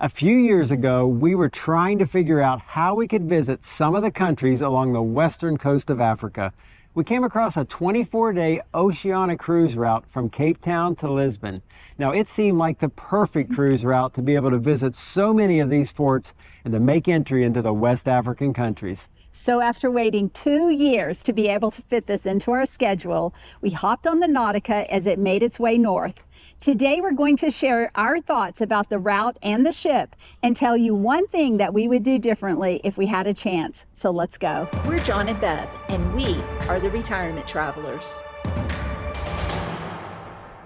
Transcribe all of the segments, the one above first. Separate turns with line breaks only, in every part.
A few years ago, we were trying to figure out how we could visit some of the countries along the western coast of Africa. We came across a 24-day Oceania Cruise route from Capetown to Lisbon. Now, it seemed like the perfect cruise route to be able to visit so many of these ports and to make entry into the West African countries.
So after waiting 2 years to be able to fit this into our schedule, we hopped on the Nautica as it made its way north. Today we're going to share our thoughts about the route and the ship and tell you one thing that we would do differently if we had a chance. So let's go.
We're John and Bev, and we are the Retirement Travelers.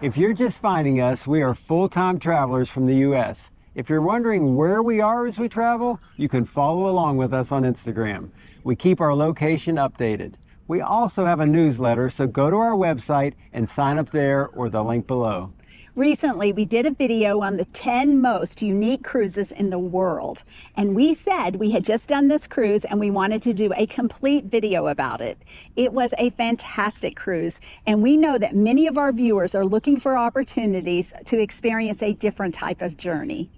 If you're just finding us, we are full-time travelers from the U.S. If you're wondering where we are as we travel, you can follow along with us on Instagram. We keep our location updated. We also have a newsletter, so go to our website and sign up there or the link below.
Recently, we did a video on the 10 most unique cruises in the world. And we said we had just done this cruise and we wanted to do a complete video about it. It was a fantastic cruise, and we know that many of our viewers are looking for opportunities to experience a different type of journey.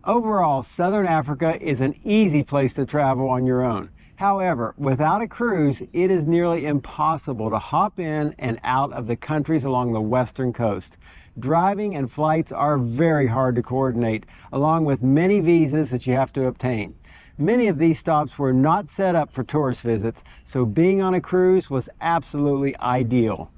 Overall, Southern Africa is an easy place to travel on your own. However, without a cruise, it is nearly impossible to hop in and out of the countries along the western coast. Driving and flights are very hard to coordinate, along with many visas that you have to obtain. Many of these stops were not set up for tourist visits, so being on a cruise was absolutely ideal.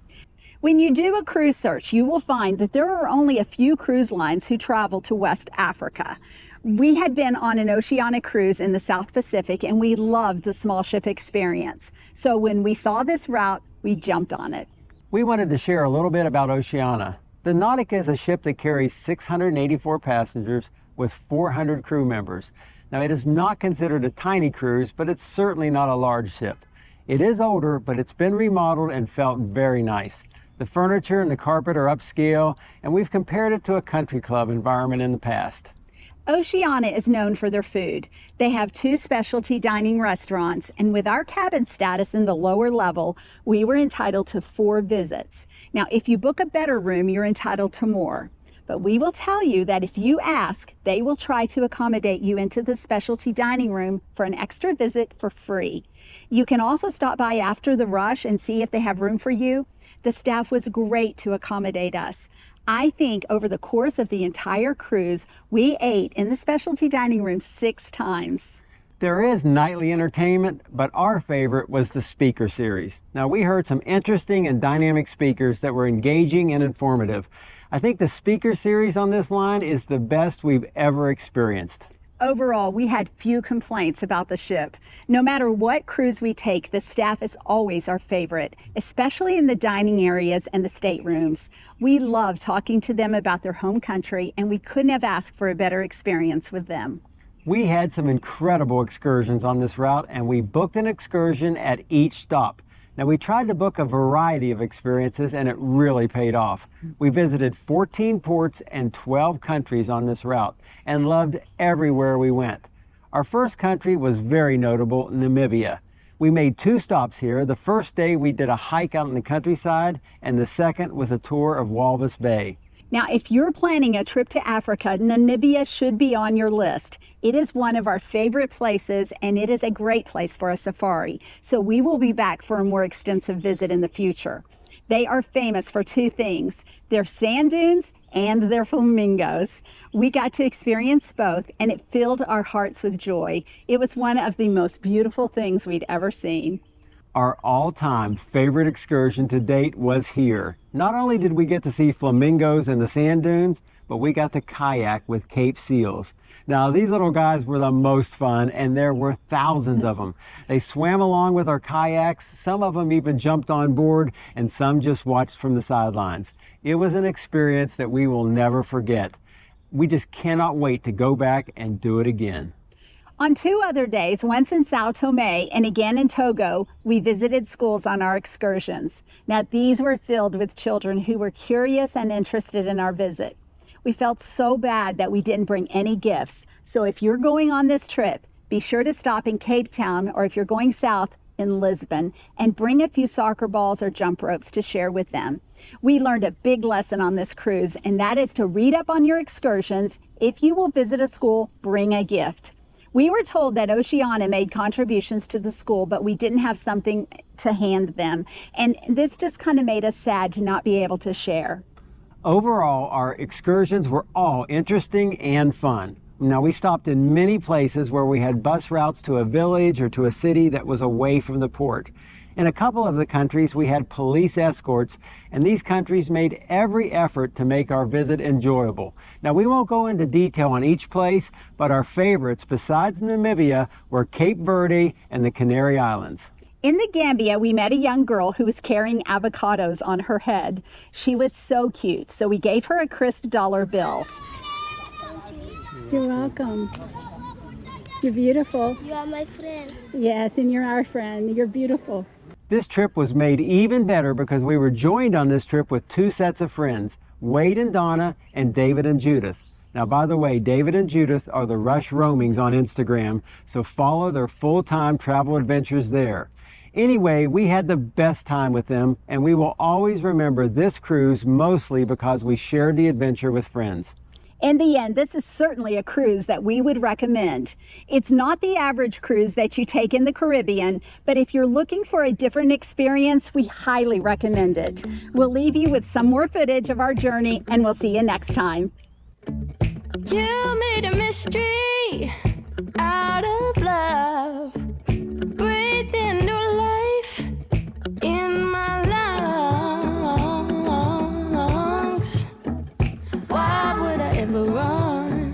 When you do a cruise search, you will find that there are only a few cruise lines who travel to West Africa. We had been on an Oceania Cruise in the South Pacific, and we loved the small ship experience. So when we saw this route, we jumped on it.
We wanted to share a little bit about Oceania. The Nautica is a ship that carries 684 passengers with 400 crew members. Now, it is not considered a tiny cruise, but it's certainly not a large ship. It is older, but it's been remodeled and felt very nice. The furniture and the carpet are upscale, and we've compared it to a country club environment in the past.
Oceania is known for their food. They have 2 specialty dining restaurants, and with our cabin status in the lower level, we were entitled to 4 visits. Now, if you book a better room, you're entitled to more. But we will tell you that if you ask, they will try to accommodate you into the specialty dining room for an extra visit for free. You can also stop by after the rush and see if they have room for you. The staff was great to accommodate us. I think over the course of the entire cruise, we ate in the specialty dining room 6 times.
There is nightly entertainment, but our favorite was the speaker series. Now, we heard some interesting and dynamic speakers that were engaging and informative. I think the speaker series on this line is the best we've ever experienced.
Overall, we had few complaints about the ship. No matter what cruise we take, the staff is always our favorite, especially in the dining areas and the staterooms. We love talking to them about their home country, and we couldn't have asked for a better experience with them.
We had some incredible excursions on this route, and we booked an excursion at each stop. Now, we tried to book a variety of experiences, and it really paid off. We visited 14 ports and 12 countries on this route and loved everywhere we went. Our first country was very notable, Namibia. We made 2 stops here. The first day we did a hike out in the countryside, and the second was a tour of Walvis Bay.
Now, if you're planning a trip to Africa, Namibia should be on your list. It is one of our favorite places, and it is a great place for a safari. So we will be back for a more extensive visit in the future. They are famous for 2 things, their sand dunes and their flamingos. We got to experience both, and it filled our hearts with joy. It was one of the most beautiful things we'd ever seen.
Our all-time favorite excursion to date was here. Not only did we get to see flamingos and the sand dunes, but we got to kayak with Cape seals. Now, these little guys were the most fun, and there were thousands of them. They swam along with our kayaks. Some of them even jumped on board, and some just watched from the sidelines. It was an experience that we will never forget. We just cannot wait to go back and do it again.
On 2 other days, once in Sao Tome and again in Togo, we visited schools on our excursions. Now, these were filled with children who were curious and interested in our visit. We felt so bad that we didn't bring any gifts. So if you're going on this trip, be sure to stop in Capetown, or if you're going south, in Lisbon and bring a few soccer balls or jump ropes to share with them. We learned a big lesson on this cruise, and that is to read up on your excursions. If you will visit a school, bring a gift. We were told that Oceania made contributions to the school, but we didn't have something to hand them. And this just kind of made us sad to not be able to share.
Overall, our excursions were all interesting and fun. Now, we stopped in many places where we had bus routes to a village or to a city that was away from the port. In a couple of the countries, we had police escorts, and these countries made every effort to make our visit enjoyable. Now, we won't go into detail on each place, but our favorites besides Namibia were Cape Verde and the Canary Islands.
In the Gambia, we met a young girl who was carrying avocados on her head. She was so cute, so we gave her a crisp dollar bill. You're welcome. You're beautiful.
You are my friend.
Yes, and you're our friend. You're beautiful.
This trip was made even better because we were joined on this trip with two sets of friends, Wade and Donna and David and Judith. Now, by the way, David and Judith are the Rush Roamings on Instagram, so follow their full-time travel adventures there. Anyway, we had the best time with them, and we will always remember this cruise mostly because we shared the adventure with friends.
In the end, this is certainly a cruise that we would recommend. It's not the average cruise that you take in the Caribbean, but if you're looking for a different experience, we highly recommend it. We'll leave you with some more footage of our journey, and we'll see you next time.
You made a mystery out of love. Breathe in new life in my lungs. Why would I ever run?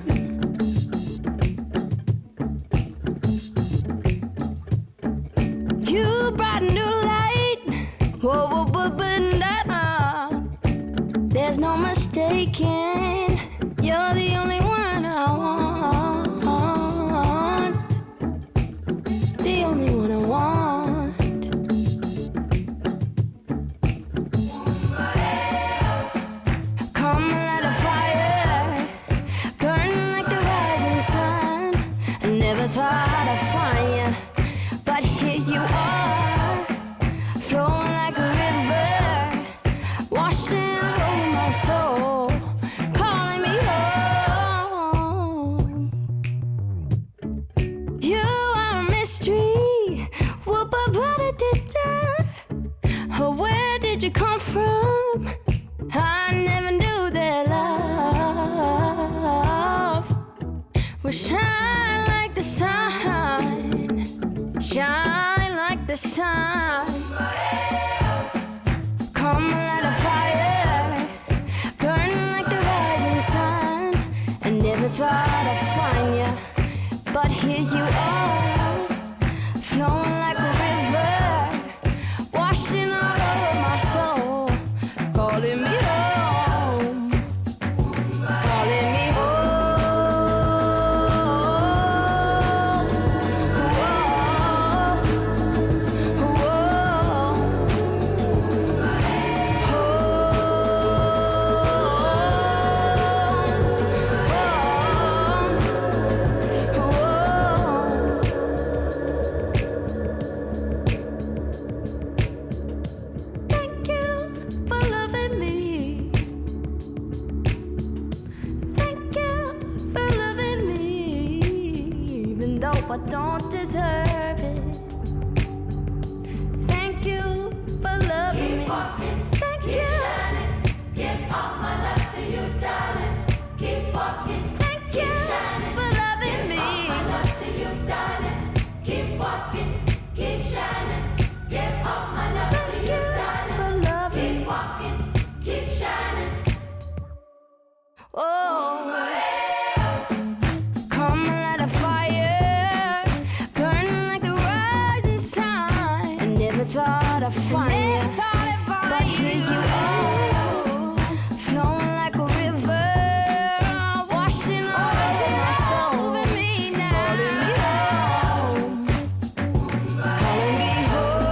You brought new light. Whoa, whoa, whoa, but there's no mistaking. You're the only one I want. The only one I want. Come light a fire, burn like the rising sun. I never thought I'd find you, but here you are, flowing like a river, washing over my soul, calling me home. You are a mystery. Where did you come from? I never knew that love would shine like the sun, shine like the sun. Come light a fire, burn like the rising sun. I never thought I'd find you, but here you are, flowing like a river, washing all over my soul, calling me home, calling me Thank you for loving me. Thank you for loving me, even though I don't deserve it. Thank you for loving me. Thank you. Thank you for loving me. Thank you for loving me. Oh, come light a fire, burn like the rising sun. I never thought I'd find you, but here you are, flowing like a river, washing all over my soul, calling me home, calling me home.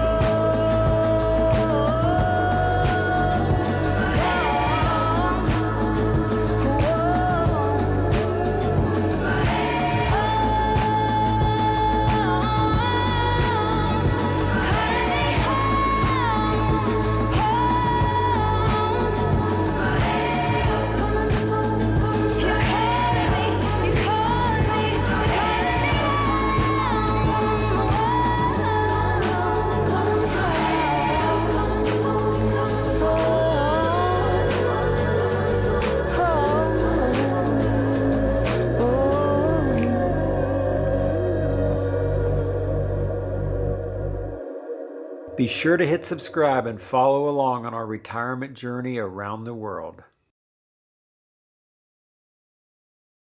Be sure to hit subscribe and follow along on our retirement journey around the world.